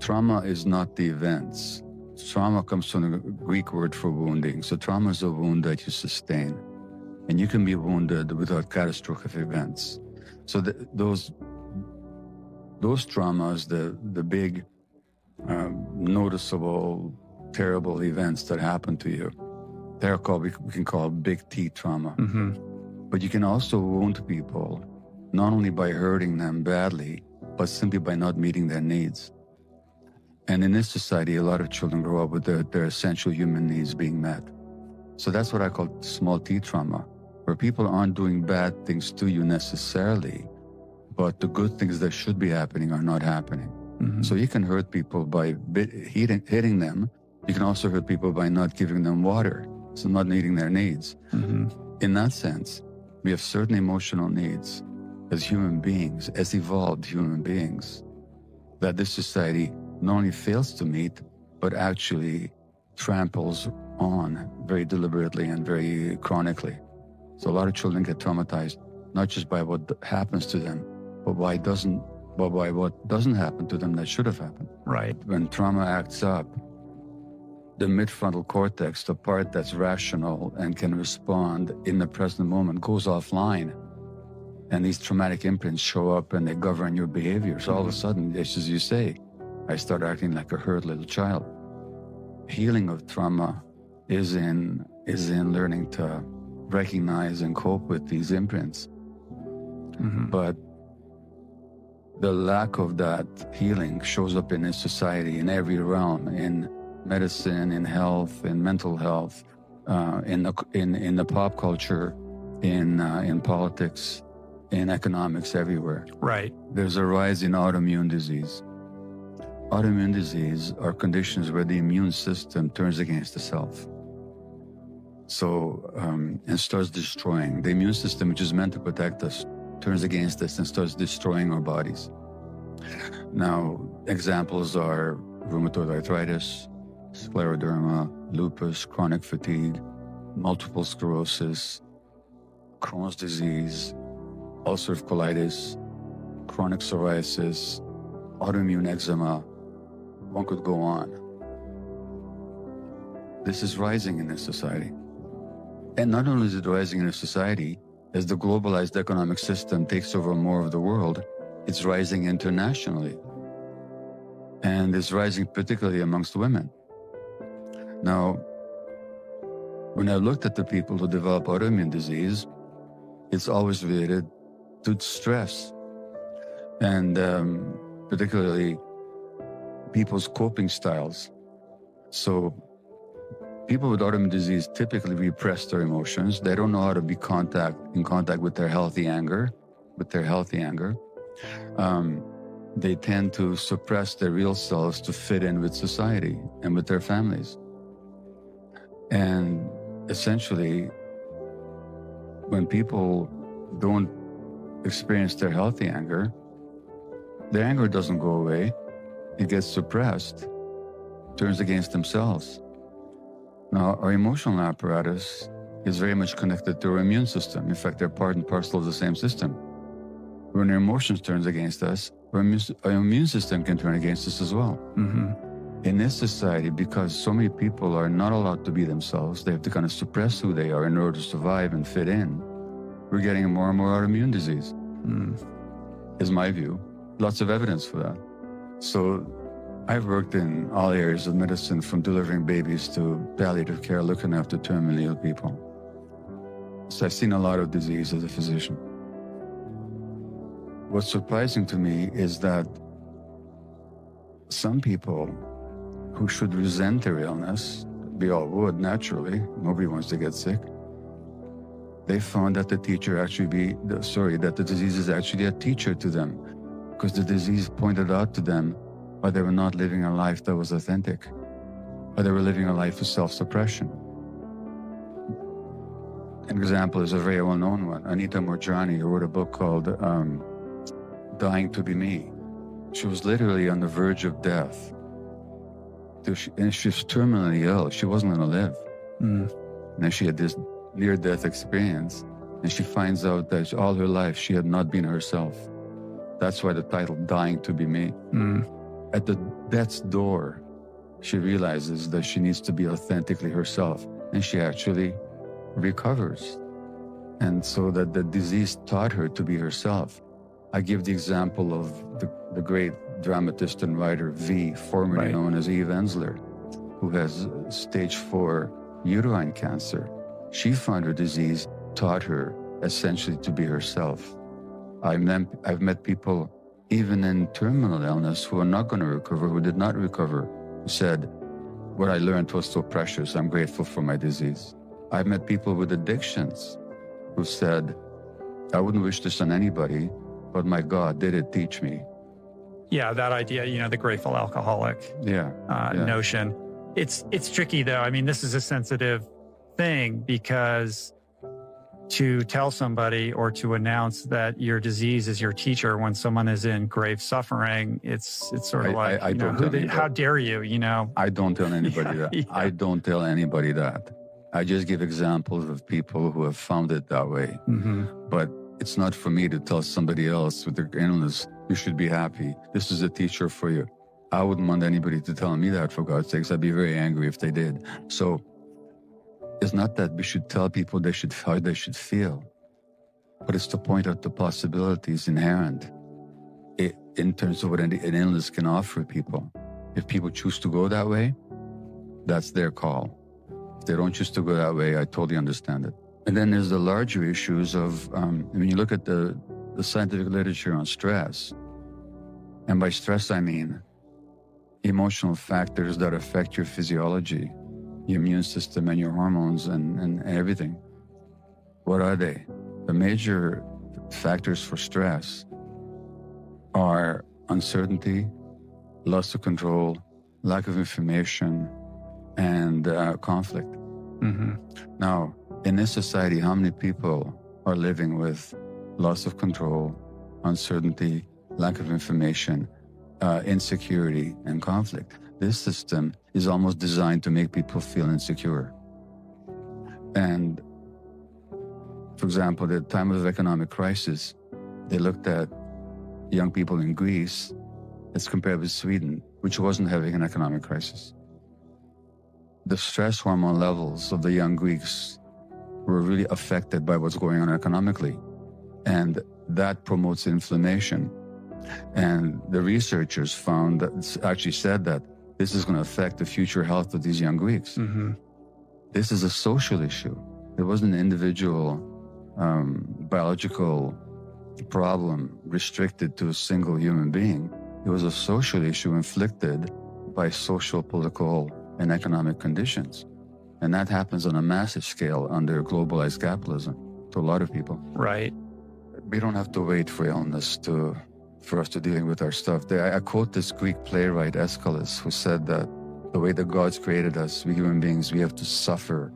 trauma is not the events. Trauma comes from the Greek word for wounding. So trauma is a wound that you sustain. And you can be wounded without catastrophic events. So those traumas, the big, noticeable, terrible events that happen to you, they're called, we can call big T trauma. Mm-hmm. But you can also wound people, not only by hurting them badly, but simply by not meeting their needs. And in this society, a lot of children grow up with their essential human needs being met. So that's what I call small T trauma, where people aren't doing bad things to you necessarily, but the good things that should be happening are not happening. Mm-hmm. So you can hurt people by hitting them. You can also hurt people by not giving them water, so not meeting their needs. Mm-hmm. In that sense, we have certain emotional needs as human beings, as evolved human beings, that this society not only fails to meet, but actually tramples on very deliberately and very chronically. So a lot of children get traumatized, not just by what happens to them, but by what doesn't happen to them that should have happened. Right. When trauma acts up, the midfrontal cortex, the part that's rational and can respond in the present moment, goes offline. And these traumatic imprints show up and they govern your behavior. So all of a sudden, just as you say, I start acting like a hurt little child. Healing of trauma is in learning to recognize and cope with these imprints. Mm-hmm. But the lack of that healing shows up in this society in every realm, in medicine, in health, in mental health, in the pop culture, in politics, in economics, everywhere. Right. There's a rise in autoimmune disease. Autoimmune disease are conditions where the immune system turns against itself. So, and starts destroying. The immune system, which is meant to protect us, turns against us and starts destroying our bodies. Now, examples are rheumatoid arthritis, scleroderma, lupus, chronic fatigue, multiple sclerosis, Crohn's disease, ulcerative colitis, chronic psoriasis, autoimmune eczema. One could go on. This is rising in this society. And not only is it rising in a society, as the globalized economic system takes over more of the world, it's rising internationally. And it's rising particularly amongst women. Now, when I looked at the people who develop autoimmune disease, it's always related to stress. And particularly people's coping styles. So people with autoimmune disease typically repress their emotions. They don't know how to be in contact with their healthy anger. They tend to suppress their real selves to fit in with society and with their families. And essentially, when people don't experience their healthy anger doesn't go away. It gets suppressed, turns against themselves. Now, our emotional apparatus is very much connected to our immune system. In fact, they're part and parcel of the same system. When our emotions turns against us, our immune system can turn against us as well. Mm-hmm. In this society, because so many people are not allowed to be themselves, they have to kind of suppress who they are in order to survive and fit in, we're getting more and more autoimmune disease, is my view. Lots of evidence for that. So I've worked in all areas of medicine, from delivering babies to palliative care, looking after terminally ill people. So I've seen a lot of disease as a physician. What's surprising to me is that some people who should resent their illness, we all would naturally, nobody wants to get sick, they found that the disease is actually a teacher to them, because the disease pointed out to them why they were not living a life that was authentic, why they were living a life of self-suppression. An example is a very well-known one. Anita Moorjani, who wrote a book called Dying to Be Me. She was literally on the verge of death. And she was terminally ill. She wasn't going to live. And then she had this near-death experience, and she finds out that all her life she had not been herself. That's why the title, Dying to Be Me. At the death's door, she realizes that she needs to be authentically herself, and she actually recovers. And so that the disease taught her to be herself. I give the example of the great dramatist and writer V, formerly Right. known as Eve Ensler, who has stage 4 uterine cancer. She found her disease taught her essentially to be herself. I've met people, even in terminal illness, who are not going to recover, who did not recover, who said, what I learned was so precious, I'm grateful for my disease. I've met people with addictions who said, I wouldn't wish this on anybody, but my God, did it teach me? Yeah, that idea, the grateful alcoholic Yeah. notion. It's tricky though. I mean, this is a sensitive thing because to tell somebody or to announce that your disease is your teacher when someone is in grave suffering, it's sort of I don't tell anybody. how dare you, I don't tell anybody that. Yeah. I don't tell anybody that. I just give examples of people who have found it that way. Mm-hmm. But it's not for me to tell somebody else with their illness, you should be happy. This is a teacher for you. I wouldn't want anybody to tell me that, for God's sakes. I'd be very angry if they did. So it's not that we should tell people how they should feel, but it's to point out the possibilities inherent in terms of what an illness can offer people. If people choose to go that way, that's their call. If they don't choose to go that way, I totally understand it. And then there's the larger issues of, when you look at the scientific literature on stress, and by stress I mean emotional factors that affect your physiology, your immune system and your hormones and everything. What are they? The major factors for stress are uncertainty, loss of control, lack of information, and conflict. Mm-hmm. Now, in this society, how many people are living with loss of control, uncertainty, lack of information, insecurity, and conflict? This system is almost designed to make people feel insecure. And for example, at the time of economic crisis, they looked at young people in Greece as compared with Sweden, which wasn't having an economic crisis. The stress hormone levels of the young Greeks were really affected by what's going on economically. And that promotes inflammation. And the researchers actually said that this is going to affect the future health of these young Greeks. Mm-hmm. This is a social issue. It wasn't an individual biological problem restricted to a single human being. It was a social issue inflicted by social, political, and economic conditions. And that happens on a massive scale under globalized capitalism to a lot of people. Right. We don't have to wait for illness for us to dealing with our stuff. I quote this Greek playwright Aeschylus, who said that the way the gods created us, we human beings, we have to suffer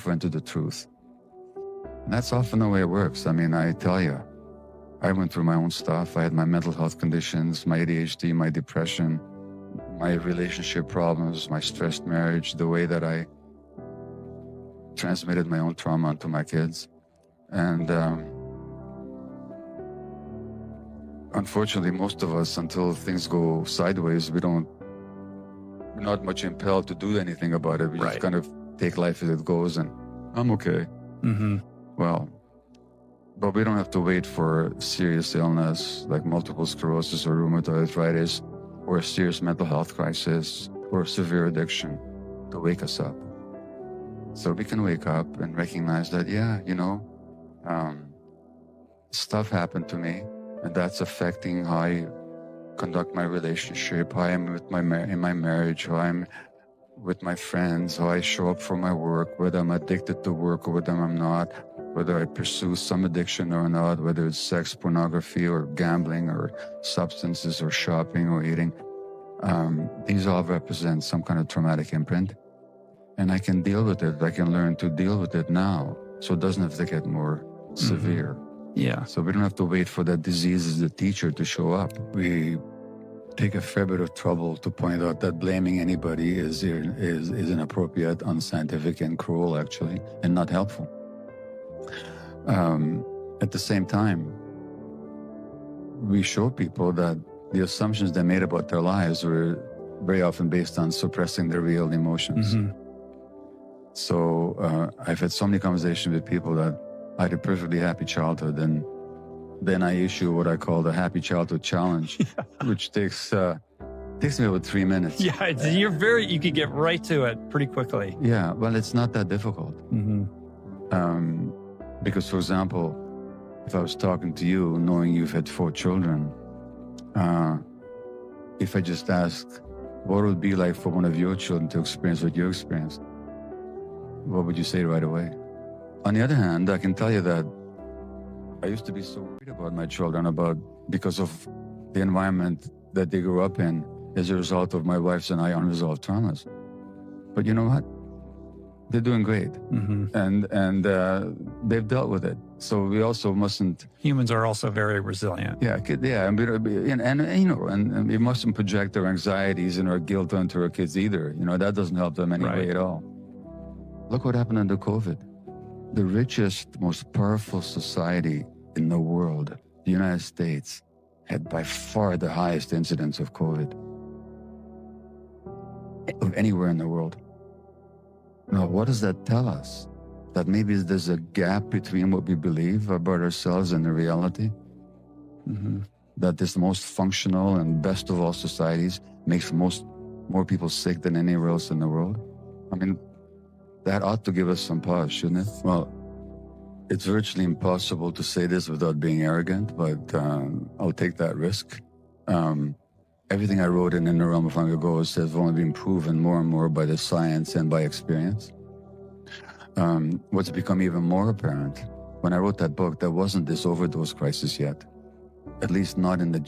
into the truth. And that's often the way it works. I mean, I tell you, I went through my own stuff. I had my mental health conditions, my ADHD, my depression, my relationship problems, my stressed marriage, the way that I transmitted my own trauma onto my kids. And unfortunately, most of us, until things go sideways, we're not much impelled to do anything about it. We Right. just kind of take life as it goes and I'm okay. Mm-hmm. Well, but we don't have to wait for serious illness like multiple sclerosis or rheumatoid arthritis or a serious mental health crisis or a severe addiction to wake us up. So we can wake up and recognize that, stuff happened to me, and that's affecting how I conduct my relationship, how I'm in my marriage, how I'm with my friends, how I show up for my work, whether I'm addicted to work or whether I'm not, whether I pursue some addiction or not, whether it's sex, pornography, or gambling, or substances, or shopping, or eating. These all represent some kind of traumatic imprint. And I can deal with it. I can learn to deal with it now, so it doesn't have to get more severe. Yeah. So we don't have to wait for that disease as the teacher to show up. We take a fair bit of trouble to point out that blaming anybody is inappropriate, unscientific, and cruel, actually, and not helpful. At the same time, we show people that the assumptions they made about their lives were very often based on suppressing their real emotions. Mm-hmm. So I've had so many conversations with people that I had a perfectly happy childhood, and then I issue what I call the Happy Childhood Challenge, which takes me about 3 minutes. Yeah, you could get right to it pretty quickly. Yeah, well, it's not that difficult. Mm-hmm. Because, for example, if I was talking to you, knowing you've had 4 children, if I just ask, what would it be like for one of your children to experience what you experienced? What would you say right away? On the other hand, I can tell you that I used to be so worried about my children because of the environment that they grew up in as a result of my wife's and I unresolved traumas. But you know what? They're doing great, Mm-hmm. and they've dealt with it. So we also mustn't. Humans are also very resilient. Yeah, and we mustn't project our anxieties and our guilt onto our kids either. That doesn't help them anyway at all. Look what happened under COVID. The richest, most powerful society in the world, the United States, had by far the highest incidence of COVID of anywhere in the world. Now, what does that tell us? That maybe there's a gap between what we believe about ourselves and the reality? Mm-hmm. That this most functional and best of all societies makes more people sick than anywhere else in the world? I mean, that ought to give us some pause, shouldn't it? Well, it's virtually impossible to say this without being arrogant, but I'll take that risk. Everything I wrote in the Realm of Hunger Goals has only been proven more and more by the science and by experience. What's become even more apparent, when I wrote that book, there wasn't this overdose crisis yet, at least not in the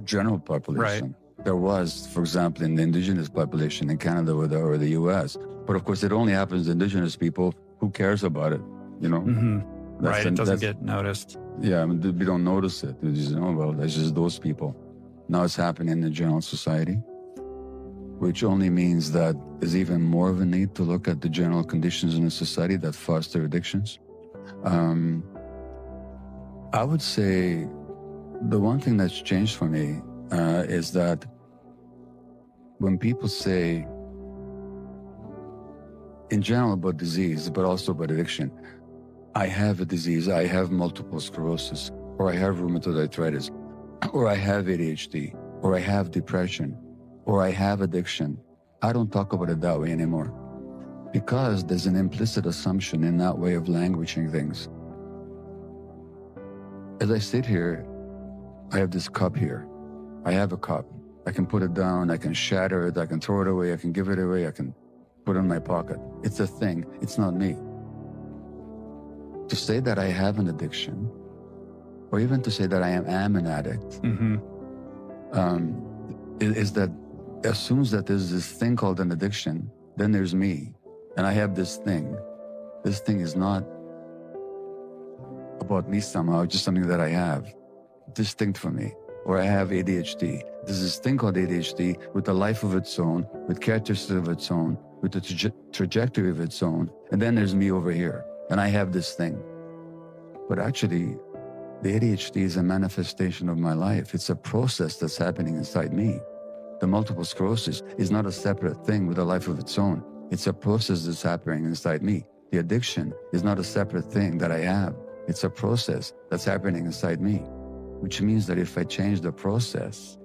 general population. Right. There was, for example, in the indigenous population in Canada or the US. But of course, it only happens to indigenous people. Who cares about it? Mm-hmm. Right, it doesn't get noticed. Yeah, we don't notice it. We just well, that's just those people. Now it's happening in the general society, which only means that there's even more of a need to look at the general conditions in a society that foster addictions. I would say the one thing that's changed for me is that when people say, in general about disease, but also about addiction, I have a disease, I have multiple sclerosis, or I have rheumatoid arthritis, or I have ADHD, or I have depression, or I have addiction. I don't talk about it that way anymore, because there's an implicit assumption in that way of languaging things. As I sit here, I have this cup here. I have a cup. I can put it down, I can shatter it, I can throw it away, I can give it away, I can put it in my pocket. It's a thing, it's not me. To say that I have an addiction, or even to say that I am an addict, mm-hmm. is that assumes that there's this thing called an addiction, then there's me, and I have this thing. This thing is not about me somehow, just something that I have, distinct from me. Or I have ADHD. There's this thing called ADHD with a life of its own, with characteristics of its own, with a trajectory of its own, and then there's me over here, and I have this thing. But actually, the ADHD is a manifestation of my life. It's a process that's happening inside me. The multiple sclerosis is not a separate thing with a life of its own. It's a process that's happening inside me. The addiction is not a separate thing that I have. It's a process that's happening inside me, which means that if I change the process,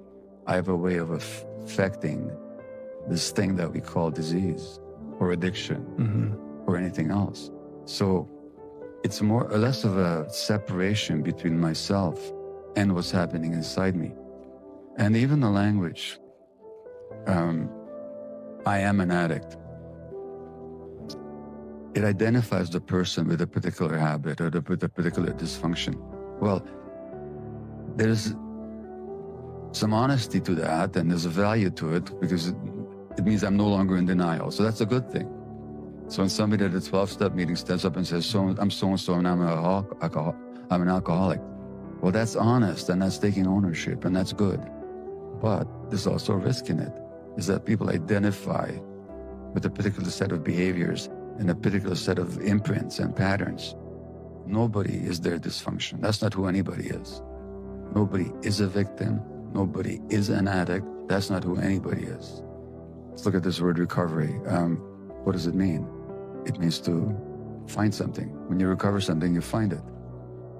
I have a way of affecting this thing that we call disease or addiction mm-hmm. or anything else. So it's more or less of a separation between myself and what's happening inside me. And even the language, I am an addict. It identifies the person with a particular habit or with a particular dysfunction. Well, there's some honesty to that, and there's a value to it, because it means I'm no longer in denial. So that's a good thing. So when somebody at a 12-step meeting steps up and says, I'm so-and-so and I'm an alcoholic. Well, that's honest, and that's taking ownership, and that's good. But there's also a risk in it, is that people identify with a particular set of behaviors and a particular set of imprints and patterns. Nobody is their dysfunction. That's not who anybody is. Nobody is a victim. Nobody is an addict. That's not who anybody is. Let's look at this word recovery. What does it mean? It means to find something. When you recover something, you find it.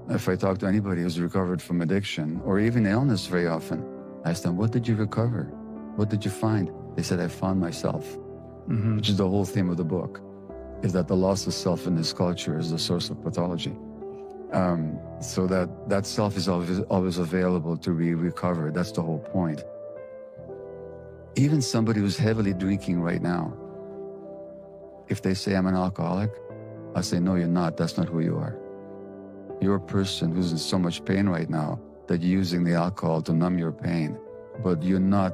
If I talk to anybody who's recovered from addiction or even illness very often, I ask them, what did you recover? What did you find? They said, I found myself, which is the whole theme of the book, is that the loss of self in this culture is the source of pathology. So that self is always available to be recovered. That's the whole point. Even somebody who's heavily drinking right now, if they say, I'm an alcoholic, I say, no, you're not. That's not who you are. You're a person who's in so much pain right now that you're using the alcohol to numb your pain, but you're not,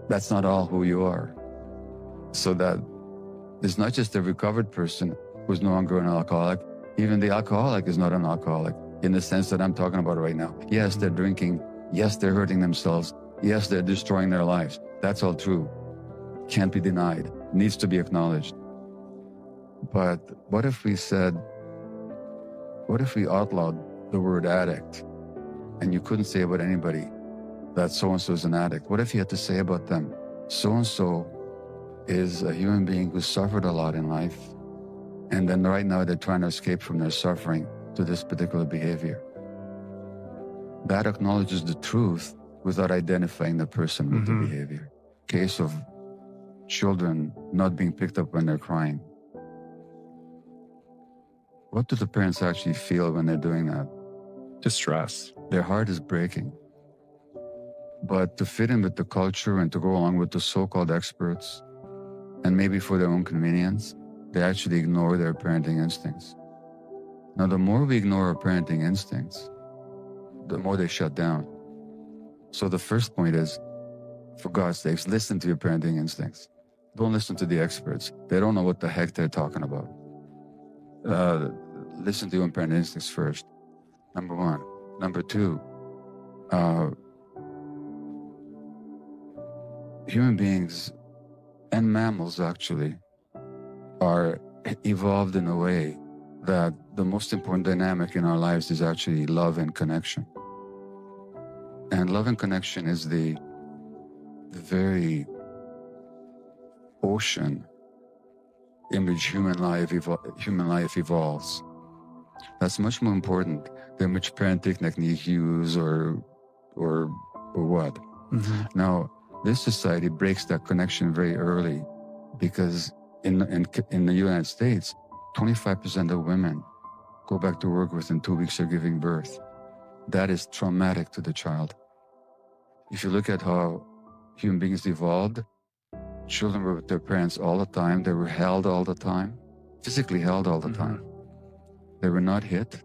that's not all who you are. So that it's not just a recovered person who's no longer an alcoholic. Even the alcoholic is not an alcoholic in the sense that I'm talking about right now. Yes, they're drinking. Yes, they're hurting themselves. Yes, they're destroying their lives. That's all true. Can't be denied. Needs to be acknowledged. But what if we outlawed the word addict and you couldn't say about anybody that so-and-so is an addict? What if you had to say about them, so-and-so is a human being who suffered a lot in life, and then right now they're trying to escape from their suffering to this particular behavior? That acknowledges the truth without identifying the person with the behavior. Case of children not being picked up when they're crying. What do the parents actually feel when they're doing that? Distress. Their heart is breaking. But to fit in with the culture and to go along with the so-called experts, and maybe for their own convenience, they actually ignore their parenting instincts. Now, the more we ignore our parenting instincts, the more they shut down. So the first point is, for God's sakes, listen to your parenting instincts. Don't listen to the experts. They don't know what the heck they're talking about. Listen to your own parenting instincts first. Number one. Number two, human beings and mammals actually are evolved in a way that the most important dynamic in our lives is actually love and connection. And love and connection is the very ocean in which human life evolves. That's much more important than which parenting technique you use or what. Now, this society breaks that connection very early because in the United States, 25% of women go back to work within 2 weeks of giving birth. That is traumatic to the child. If you look at how human beings evolved, children were with their parents all the time. They were held all the time, physically held all the time. They were not hit.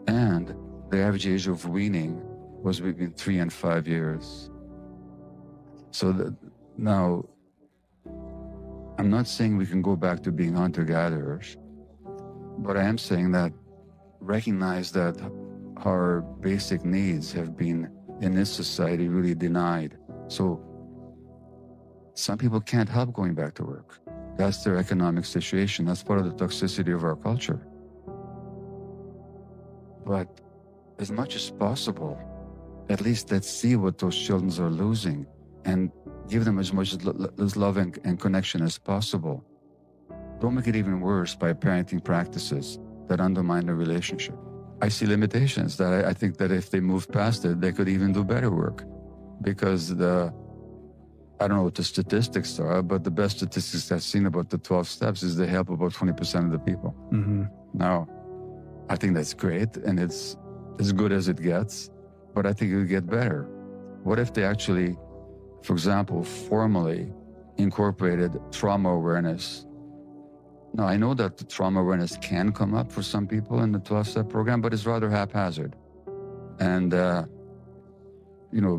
And the average age of weaning was between 3 and 5 years. So now, I'm not saying we can go back to being hunter-gatherers, but I am saying that recognize that our basic needs have been in this society really denied. So some people can't help going back to work. That's their economic situation. That's part of the toxicity of our culture. But as much as possible, at least let's see what those children are losing and give them as much love and connection as possible. Don't make it even worse by parenting practices that undermine the relationship. I see limitations that I think that if they move past it, they could even do better work. Because I don't know what the statistics are, but the best statistics I've seen about the 12 steps is they help about 20% of the people. Now, I think that's great, and it's as good as it gets, but I think it would get better. What if they actually, for example, formally incorporated trauma awareness? Now, I know that the trauma awareness can come up for some people in the 12-step program, but it's rather haphazard. And,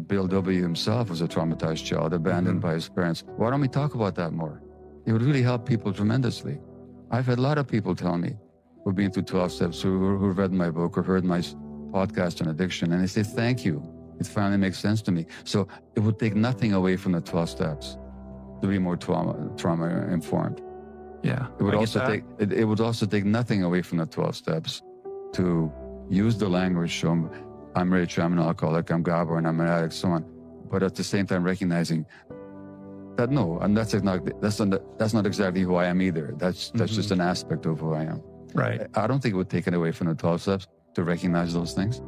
Bill W. himself was a traumatized child, abandoned by his parents. Why don't we talk about that more? It would really help people tremendously. I've had a lot of people tell me who've been through 12 steps, who read my book or heard my podcast on addiction, and they say, thank you. It finally makes sense to me. So it would take nothing away from the 12 steps to be more trauma informed. Yeah. It would also take nothing away from the 12 steps to use the language, show I'm Rich, I'm an alcoholic, I'm Gabor, and I'm an addict, so on. but at the same time recognizing that no, and that's not exactly who I am either. That's just an aspect of who I am. Right. I don't think it would take it away from the 12 steps to recognize those things.